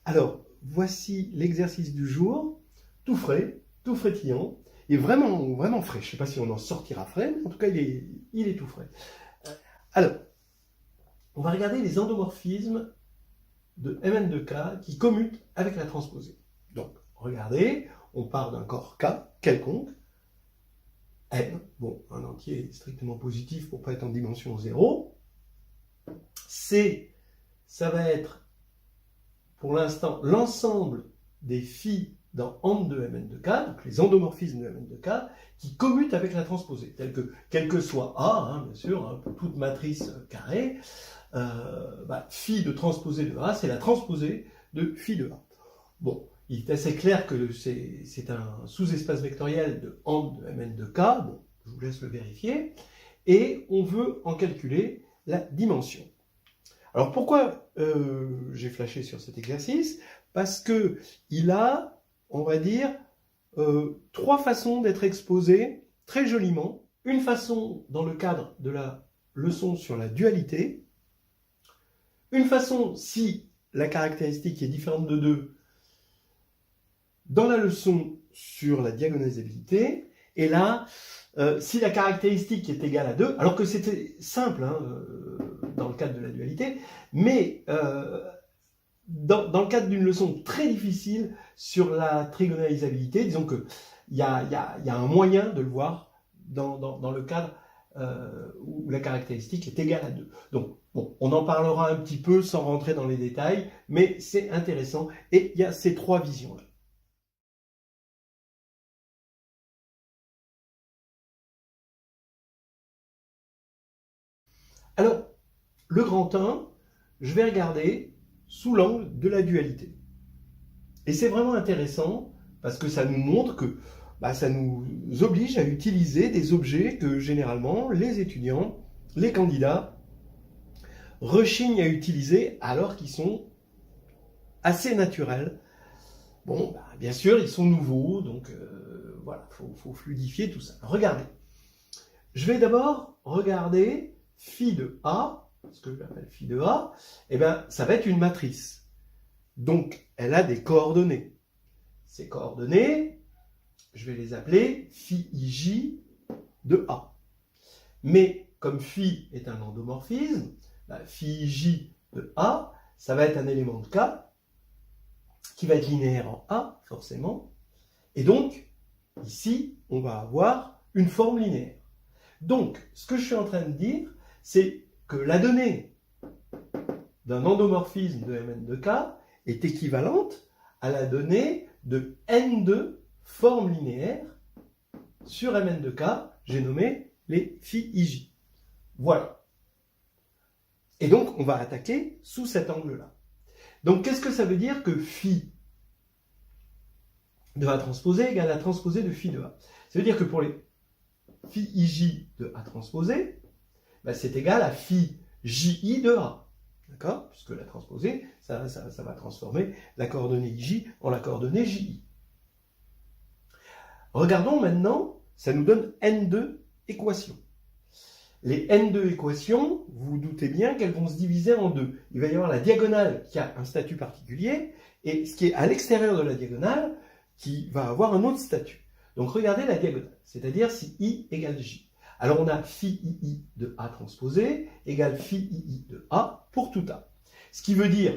Alors, voici l'exercice du jour, tout frais, tout frétillant, et vraiment, vraiment frais. Je ne sais pas si on en sortira frais, mais en tout cas, il est tout frais. Alors, on va regarder les endomorphismes de Mn2K qui commutent avec la transposée. Donc, regardez, on part d'un corps K quelconque, M, bon, un entier strictement positif pour ne pas être en dimension 0. C, ça va être pour l'instant l'ensemble des phi dans AND de Mn2K, donc les endomorphismes de Mn2K, qui commutent avec la transposée, tels que, quel que soit A, bien sûr, pour toute matrice carrée, phi de transposée de A, c'est la transposée de phi de A. Bon, il est assez clair que c'est un sous-espace vectoriel de AND de Mn2K, bon, je vous laisse le vérifier, et on veut en calculer la dimension. Alors pourquoi j'ai flashé sur cet exercice? Parce qu'il a, on va dire, trois façons d'être exposé très joliment. Une façon dans le cadre de la leçon sur la dualité, une façon si la caractéristique est différente de 2 dans la leçon sur la diagonalisabilité, et là, si la caractéristique est égale à 2, alors que c'était simple dans le cadre de la dualité, mais dans le cadre d'une leçon très difficile sur la trigonalisabilité, disons qu'il y a un moyen de le voir dans le cadre où la caractéristique est égale à 2. Donc, bon, on en parlera un petit peu sans rentrer dans les détails, mais c'est intéressant, et il y a ces trois visions-là. Alors, le grand 1, je vais regarder sous l'angle de la dualité. Et c'est vraiment intéressant parce que ça nous montre que ça nous oblige à utiliser des objets que généralement les étudiants, les candidats, rechignent à utiliser alors qu'ils sont assez naturels. Bon, bien sûr, ils sont nouveaux, donc voilà, faut fluidifier tout ça. Regardez. Je vais d'abord regarder phi de A, ce que j'appelle phi de A, ça va être une matrice. Donc, elle a des coordonnées. Ces coordonnées, je vais les appeler phi ij de A. Mais comme phi est un endomorphisme, phi ij de A, ça va être un élément de K qui va être linéaire en A, forcément. Et donc, ici, on va avoir une forme linéaire. Donc, ce que je suis en train de dire, c'est que la donnée d'un endomorphisme de Mn2K est équivalente à la donnée de N2 formes linéaires sur Mn2K, j'ai nommé les phi ij. Voilà. Et donc, on va attaquer sous cet angle-là. Donc, qu'est-ce que ça veut dire que phi de A transposé égale la transposée de phi de A? Ça veut dire que pour les phi ij de A transposé, c'est égal à phi ji de A. D'accord? Puisque la transposée, ça va transformer la coordonnée ij en la coordonnée ji. Regardons maintenant, ça nous donne N2 équations. Les N2 équations, vous vous doutez bien qu'elles vont se diviser en deux. Il va y avoir la diagonale qui a un statut particulier, et ce qui est à l'extérieur de la diagonale, qui va avoir un autre statut. Donc regardez la diagonale, c'est-à-dire si I égale J. Alors on a phi ii de A transposé égale phi ii de A pour tout A. Ce qui veut dire,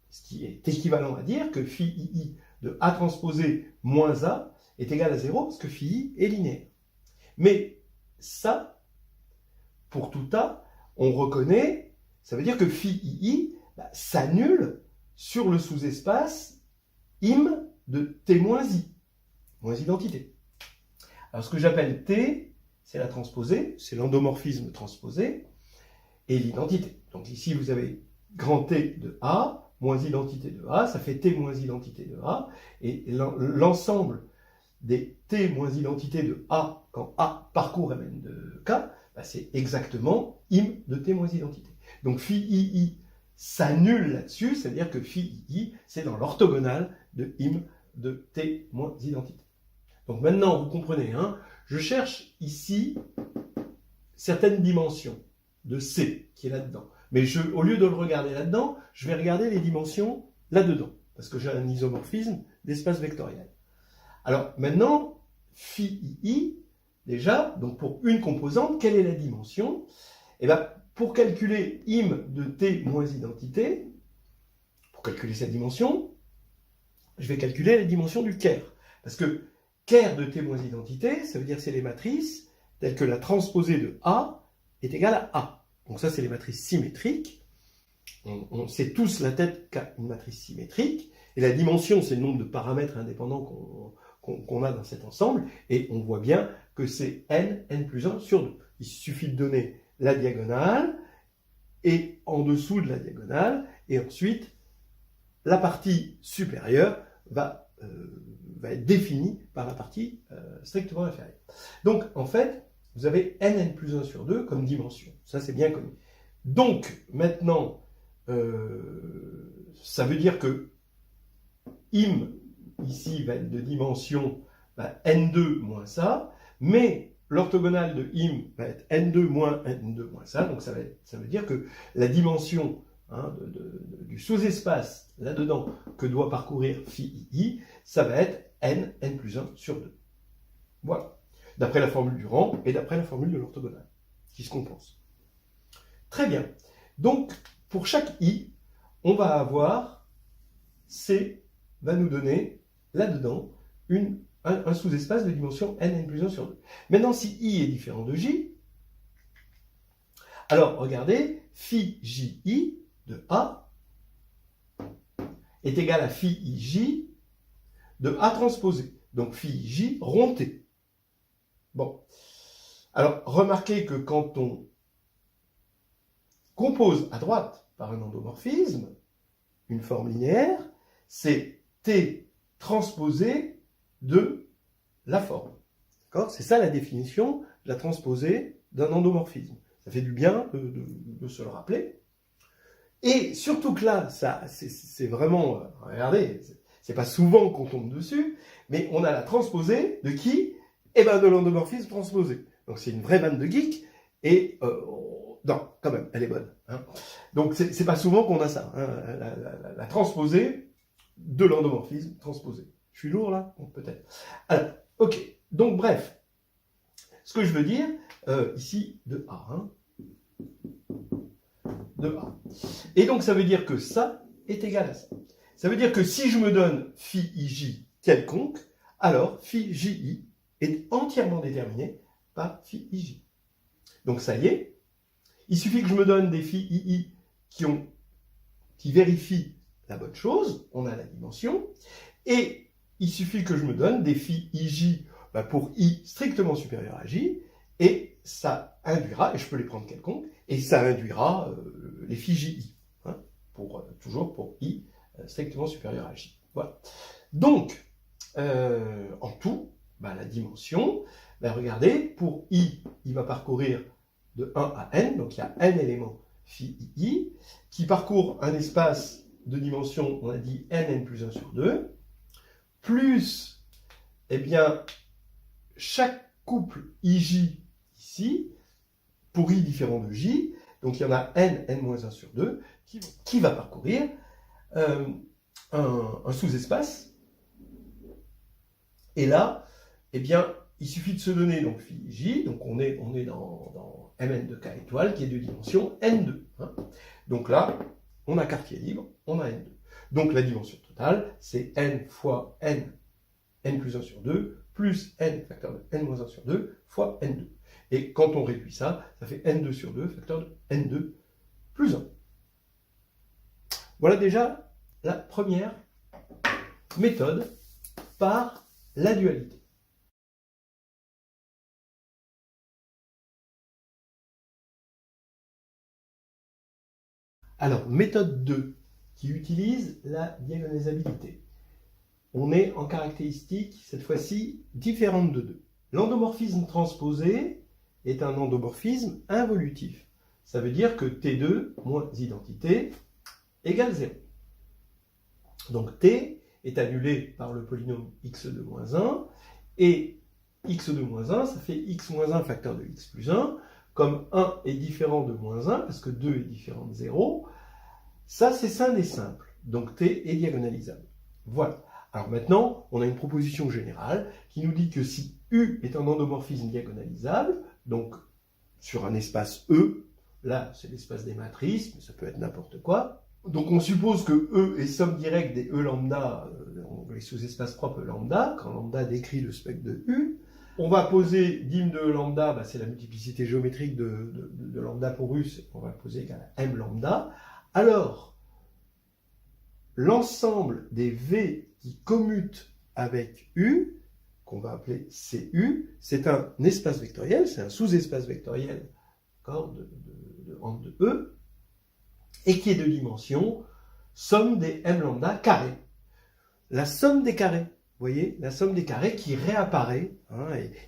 ce qui est équivalent à dire que phi ii de A transposé moins A est égal à 0 parce que phi i est linéaire. Mais ça, pour tout A, on reconnaît, ça veut dire que phi ii s'annule sur le sous-espace im de t moins i, moins identité. Alors ce que j'appelle t, c'est la transposée, c'est l'endomorphisme transposé, et l'identité. Donc ici, vous avez grand T de A, moins identité de A, ça fait T moins identité de A, et l'ensemble des T moins identité de A, quand A parcourt Mn de K, c'est exactement im de T moins identité. Donc phi ii s'annule là-dessus, c'est-à-dire que phi ii, c'est dans l'orthogonale de im de T moins identité. Donc maintenant, vous comprenez, je cherche ici certaines dimensions de C qui est là-dedans. Mais au lieu de le regarder là-dedans, je vais regarder les dimensions là-dedans. parce que j'ai un isomorphisme d'espace vectoriel. Alors maintenant, phi i, déjà, donc pour une composante, quelle est la dimension? Eh bien, pour calculer im de t moins identité, pour calculer cette dimension, je vais calculer la dimension du ker. Parce que ker de t moins identité, ça veut dire que c'est les matrices telles que la transposée de A est égale à A. Donc ça, c'est les matrices symétriques. On sait tous la tête qu'a une matrice symétrique. Et la dimension, c'est le nombre de paramètres indépendants qu'on a dans cet ensemble. Et on voit bien que c'est n plus 1 sur 2. Il suffit de donner la diagonale et en dessous de la diagonale. Et ensuite, la partie supérieure va être définie par la partie strictement inférieure. Donc, en fait, vous avez n plus 1 sur 2 comme dimension. Ça, c'est bien connu. Donc, maintenant, ça veut dire que im, ici, va être de dimension n2 moins ça, mais l'orthogonale de im va être n2 moins n2 moins ça, donc ça veut dire que la dimension du sous-espace là-dedans que doit parcourir phi i, ça va être n plus 1 sur 2. Voilà. D'après la formule du rang et d'après la formule de l'orthogonale, qui se compense. Très bien. Donc, pour chaque i, on va avoir C va nous donner là-dedans un sous-espace de dimension n plus 1 sur 2. Maintenant, si i est différent de j, alors regardez, phi ji de A est égal à phi ij de A transposé. Donc phi j rond t. Bon. Alors, remarquez que quand on compose à droite par un endomorphisme, une forme linéaire, c'est t transposé de la forme. D'accord ? C'est ça la définition de la transposée d'un endomorphisme. Ça fait du bien de se le rappeler. Et surtout que là, c'est vraiment, regardez, c'est pas souvent qu'on tombe dessus, mais on a la transposée de qui? Eh bien, de l'endomorphisme transposé. Donc c'est une vraie vanne de geek, et non, quand même, elle est bonne. Hein. Donc c'est pas souvent qu'on a ça, hein, la transposée de l'endomorphisme transposé. Je suis lourd là? Bon, peut-être. Alors, ok, donc bref, ce que je veux dire, ici, de A, hein, de A. Et donc ça veut dire que ça est égal à ça. Ça veut dire que si je me donne phi ij quelconque, alors phi ji est entièrement déterminé par phi ij. Donc ça y est, il suffit que je me donne des phi ii qui vérifient la bonne chose, on a la dimension, et il suffit que je me donne des phi ij pour i strictement supérieur à j, et ça induira, et je peux les prendre quelconques, et ça induira les phi ji, hein, toujours pour i strictement supérieur à j. Voilà. Donc, en tout, la dimension, regardez, pour i, il va parcourir de 1 à n, donc il y a n éléments phi i, qui parcourt un espace de dimension, on a dit n plus 1 sur 2, plus, eh bien, chaque couple ij ici, pour i différent de j, donc il y en a n-1 sur 2, qui va parcourir un sous-espace. Et là, eh bien, il suffit de se donner donc phi j, donc on est dans mn de k étoile qui est de dimension n2. Hein. Donc là, on a quartier libre, on a n2. Donc la dimension totale, c'est n fois n plus 1 sur 2, plus n facteur de n-1 sur 2, fois n2. Et quand on réduit ça, ça fait n2 sur 2, facteur de n2 plus 1. Voilà déjà la première méthode par la dualité. Alors, méthode 2, qui utilise la diagonalisabilité. On est en caractéristique, cette fois-ci, différente de 2. L'endomorphisme transposé est un endomorphisme involutif. Ça veut dire que T2 moins identité égale 0. Donc T est annulé par le polynôme x2 moins 1, et x2 moins 1, ça fait x moins 1 facteur de x plus 1, comme 1 est différent de moins 1, parce que 2 est différent de 0, ça c'est simple et simple, donc T est diagonalisable. Voilà. Alors maintenant, on a une proposition générale qui nous dit que si U est un endomorphisme diagonalisable, donc sur un espace E, là c'est l'espace des matrices, mais ça peut être n'importe quoi. Donc on suppose que E est somme directe des E lambda, les sous-espaces propres E lambda, quand lambda décrit le spectre de U. On va poser dim de E lambda, c'est la multiplicité géométrique de lambda pour U, on va poser égal à M lambda. Alors, l'ensemble des V qui commutent avec U, qu'on va appeler CU, c'est un espace vectoriel, c'est un sous-espace vectoriel de E, et qui est de dimension somme des M lambda carrés. La somme des carrés, vous voyez, la somme des carrés qui réapparaît,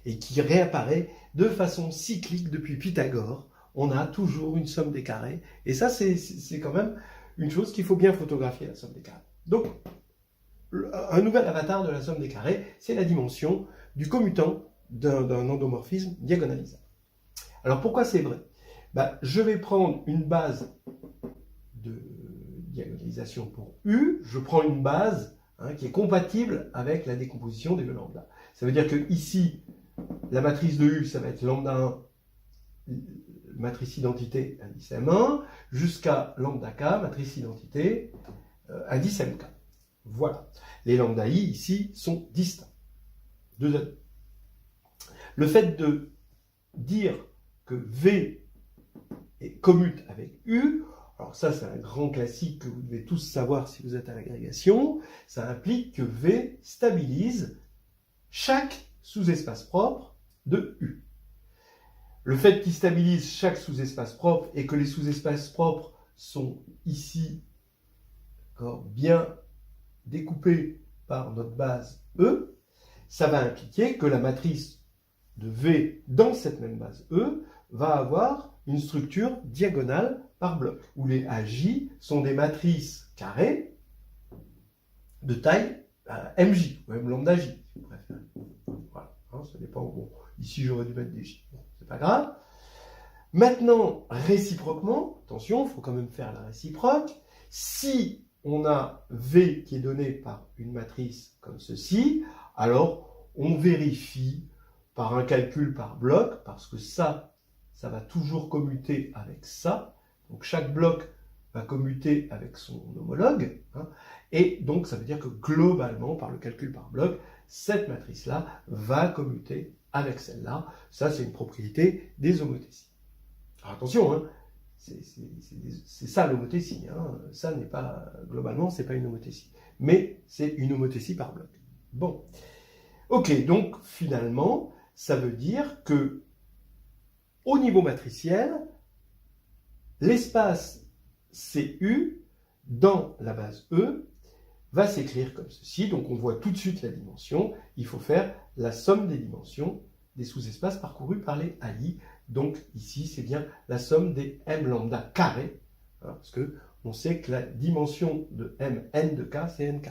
et qui réapparaît de façon cyclique depuis Pythagore. On a toujours une somme des carrés, et ça c'est quand même une chose qu'il faut bien photographier, la somme des carrés. Donc, un nouvel avatar de la somme des carrés, c'est la dimension du commutant d'un endomorphisme diagonalisable. Alors pourquoi c'est vrai? Je vais prendre une base de diagonalisation pour U, je prends une base qui est compatible avec la décomposition des E lambda. Ça veut dire que ici, la matrice de U, ça va être lambda 1, matrice identité, indice M1, jusqu'à lambda K, matrice identité, indice MK. Voilà. Les lambda I, ici, sont distincts. Deux à deux. Le fait de dire que V commute avec U, alors ça c'est un grand classique que vous devez tous savoir si vous êtes à l'agrégation, ça implique que V stabilise chaque sous-espace propre de U. Le fait qu'il stabilise chaque sous-espace propre et que les sous-espaces propres sont ici bien découpés par notre base E, ça va impliquer que la matrice de V dans cette même base E va avoir une structure diagonale par bloc, où les AJ sont des matrices carrées de taille MJ, ou même lambda J, si vous préférez. Voilà, ça dépend. Bon, ici j'aurais dû mettre des J, bon, c'est pas grave. Maintenant, réciproquement, attention, il faut quand même faire la réciproque. Si on a V qui est donné par une matrice comme ceci, alors on vérifie par un calcul par bloc, parce que ça va toujours commuter avec ça. Donc chaque bloc va commuter avec son homologue. Et donc ça veut dire que globalement, par le calcul par bloc, cette matrice-là va commuter avec celle-là. Ça, c'est une propriété des homothéties. Alors attention, c'est ça l'homothétie. Ça n'est pas, globalement, c'est pas une homothétie. Mais c'est une homothétie par bloc. Bon. Ok, donc finalement, ça veut dire que au niveau matriciel, l'espace CU dans la base E va s'écrire comme ceci. Donc on voit tout de suite la dimension. Il faut faire la somme des dimensions des sous-espaces parcourus par les AI. Donc ici, c'est bien la somme des M lambda carrés, parce que on sait que la dimension de M n de K, c'est NK.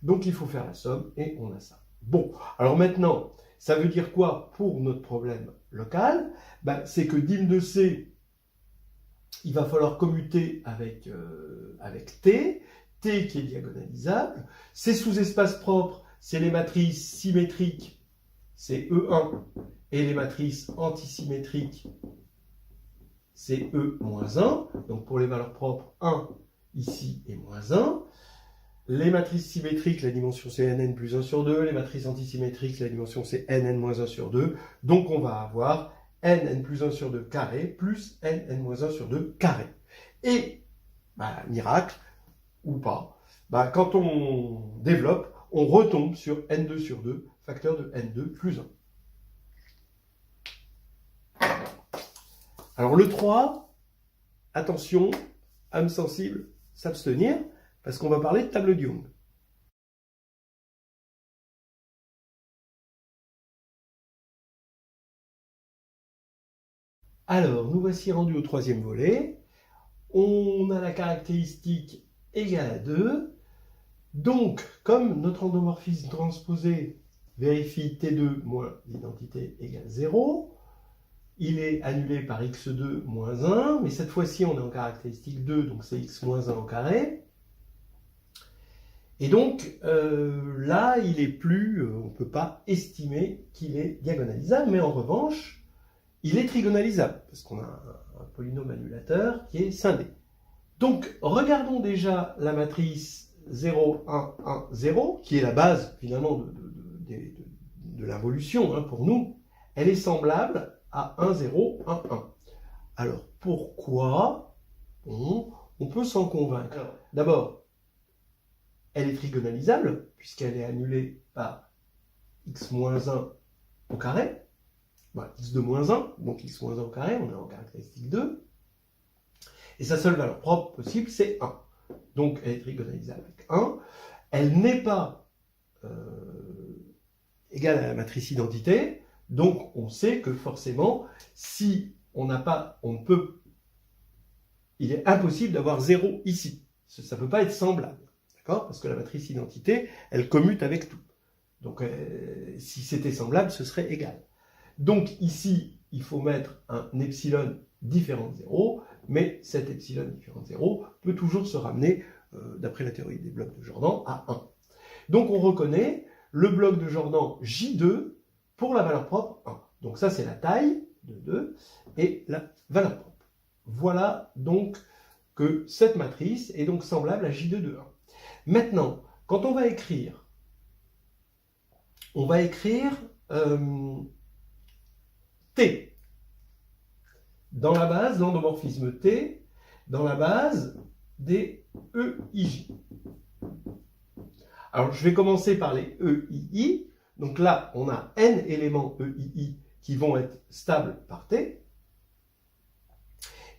Donc il faut faire la somme et on a ça. Bon, alors maintenant, ça veut dire quoi pour notre problème local? C'est que dim de C, il va falloir commuter avec T qui est diagonalisable. Ces sous-espaces propres, c'est les matrices symétriques, c'est E1, et les matrices antisymétriques, c'est E-1. Donc pour les valeurs propres, 1 ici et moins 1. Les matrices symétriques, la dimension c'est nn plus 1 sur 2. Les matrices antisymétriques, la dimension c'est nn moins 1 sur 2. Donc on va avoir nn plus 1 sur 2 carré plus nn moins 1 sur 2 carré. Et, miracle, ou pas, quand on développe, on retombe sur n2 sur 2, facteur de n2 plus 1. Alors le 3, attention, âme sensible, s'abstenir, parce qu'on va parler de table de Young. Alors, nous voici rendus au troisième volet. On a la caractéristique égale à 2. Donc, comme notre endomorphisme transposé vérifie T2 moins l'identité égale 0, il est annulé par x2 moins 1, mais cette fois-ci on est en caractéristique 2, donc c'est x moins 1 au carré. Et donc, là, il est plus, on ne peut pas estimer qu'il est diagonalisable, mais en revanche, il est trigonalisable, parce qu'on a un polynôme annulateur qui est scindé. Donc, regardons déjà la matrice 0, 1, 1, 0, qui est la base, finalement, de l'involution, hein, pour nous. Elle est semblable à 1, 0, 1, 1. Alors, pourquoi? Bon, on peut s'en convaincre. D'abord, elle est trigonalisable, puisqu'elle est annulée par x-1 au carré. X de moins 1, donc x-1 au carré, on est en caractéristique 2. Et sa seule valeur propre possible, c'est 1. Donc, elle est trigonalisable avec 1. Elle n'est pas égale à la matrice identité. Donc, on sait que forcément, si on n'a pas, on peut, il est impossible d'avoir 0 ici. Ça ne peut pas être semblable. D'accord? Parce que la matrice identité, elle commute avec tout. Donc, si c'était semblable, ce serait égal. Donc, ici, il faut mettre un epsilon différent de 0, mais cet epsilon différent de 0 peut toujours se ramener, d'après la théorie des blocs de Jordan, à 1. Donc, on reconnaît le bloc de Jordan J2 pour la valeur propre 1. Donc, ça, c'est la taille de 2 et la valeur propre. Voilà donc que cette matrice est donc semblable à J2 de 1. Maintenant, quand on va écrire T dans la base, l'endomorphisme T, dans la base des EIJ. Alors, je vais commencer par les EII. Donc là, on a n éléments EII qui vont être stables par T.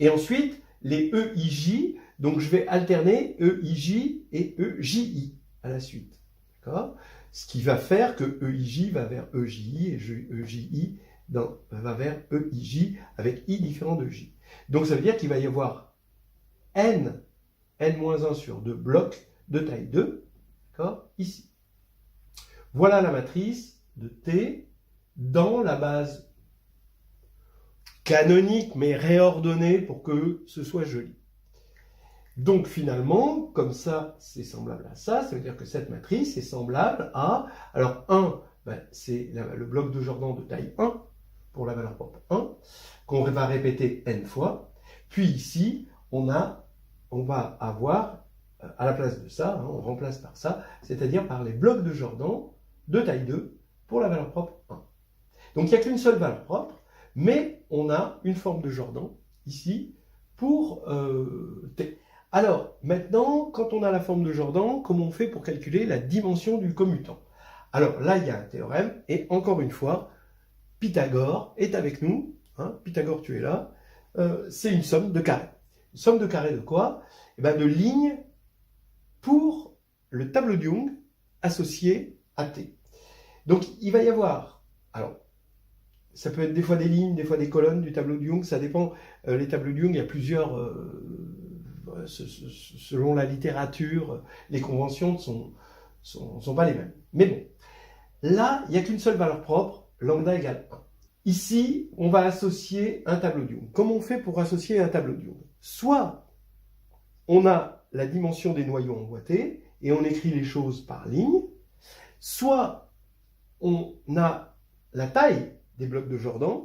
Et ensuite, les EIJ, donc je vais alterner EIJ et EJI à la suite. D'accord? Ce qui va faire que EIJ va vers EJI et EJI va vers EIJ avec I différent de J. Donc ça veut dire qu'il va y avoir n-1 sur 2 blocs de taille 2, d'accord, ici. Voilà la matrice de T dans la base canonique, mais réordonnée pour que ce soit joli. Donc finalement, comme ça, c'est semblable à ça veut dire que cette matrice est semblable à... Alors 1, c'est le bloc de Jordan de taille 1, pour la valeur propre 1, qu'on va répéter n fois. Puis ici, on va avoir, à la place de ça, on remplace par ça, c'est-à-dire par les blocs de Jordan de taille 2 pour la valeur propre 1. Donc il n'y a qu'une seule valeur propre, mais on a une forme de Jordan ici pour T. Alors maintenant, quand on a la forme de Jordan, comment on fait pour calculer la dimension du commutant? Alors là, il y a un théorème, et encore une fois, Pythagore est avec nous. Hein, Pythagore, tu es là. C'est une somme de carrés. Une somme de carrés de quoi? Eh bien, de lignes pour le tableau de Young associé à T. Donc, il va y avoir... Alors, ça peut être des fois des lignes, des fois des colonnes du tableau de Young. Ça dépend. Les tableaux de Young, il y a plusieurs... selon la littérature, les conventions ne sont pas les mêmes. Mais bon, là, il n'y a qu'une seule valeur propre, lambda égale 1. Ici, on va associer un tableau de Young. Comment on fait pour associer un tableau de Young? Soit on a la dimension des noyaux emboîtés et on écrit les choses par ligne, soit on a la taille des blocs de Jordan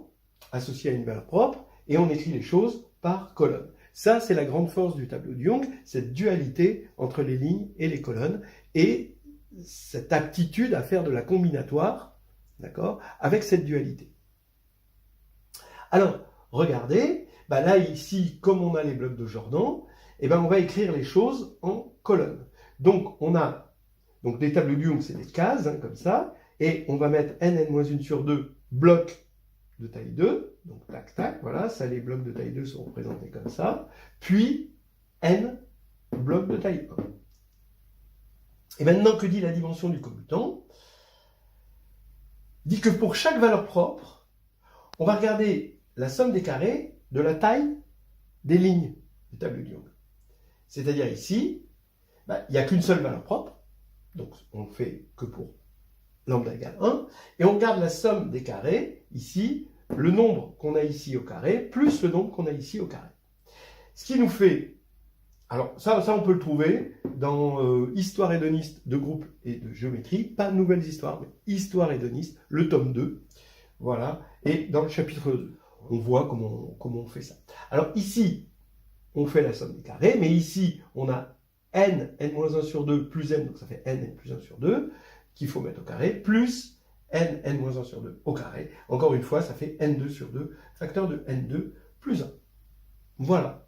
associés à une valeur propre et on écrit les choses par colonne. Ça, c'est la grande force du tableau de Young, cette dualité entre les lignes et les colonnes, et cette aptitude à faire de la combinatoire, d'accord, avec cette dualité. Alors, regardez, là ici, comme on a les blocs de Jordan, on va écrire les choses en colonnes. Donc, on a des tableaux de Young, c'est des cases, comme ça, et on va mettre n-1 sur 2 blocs de taille 2, donc tac, tac, voilà, ça, les blocs de taille 2 sont représentés comme ça, puis n blocs de taille 1. Et maintenant, que dit la dimension du commutant? Dit que pour chaque valeur propre, on va regarder la somme des carrés de la taille des lignes du tableau de Young. C'est-à-dire ici, il n'y a qu'une seule valeur propre, donc on ne fait que pour lambda égale 1, et on regarde la somme des carrés, ici, le nombre qu'on a ici au carré, plus le nombre qu'on a ici au carré. Ce qui nous fait Alors ça on peut le trouver dans Histoire hédoniste de groupe et de géométrie, pas Nouvelles histoires, mais Histoire hédoniste, le tome 2, voilà, et dans le chapitre 2, on voit comment on fait ça. Alors ici, on fait la somme des carrés, mais ici, on a n-1 sur 2 plus n, donc ça fait n plus 1 sur 2, qu'il faut mettre au carré, plus n-1 sur 2 au carré. Encore une fois, ça fait n2 sur 2, facteur de n2 plus 1. Voilà.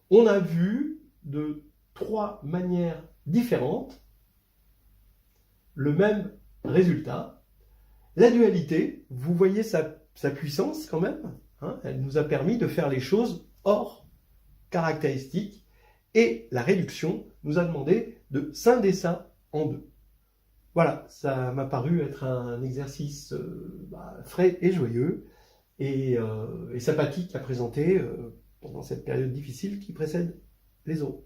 On a vu de 3 manières différentes le même résultat. La dualité, vous voyez sa puissance quand même, hein, elle nous a permis de faire les choses hors caractéristiques, et la réduction nous a demandé de scinder ça en deux. Voilà, ça m'a paru être un exercice frais et joyeux, et sympathique à présenter pendant cette période difficile qui précède les autres.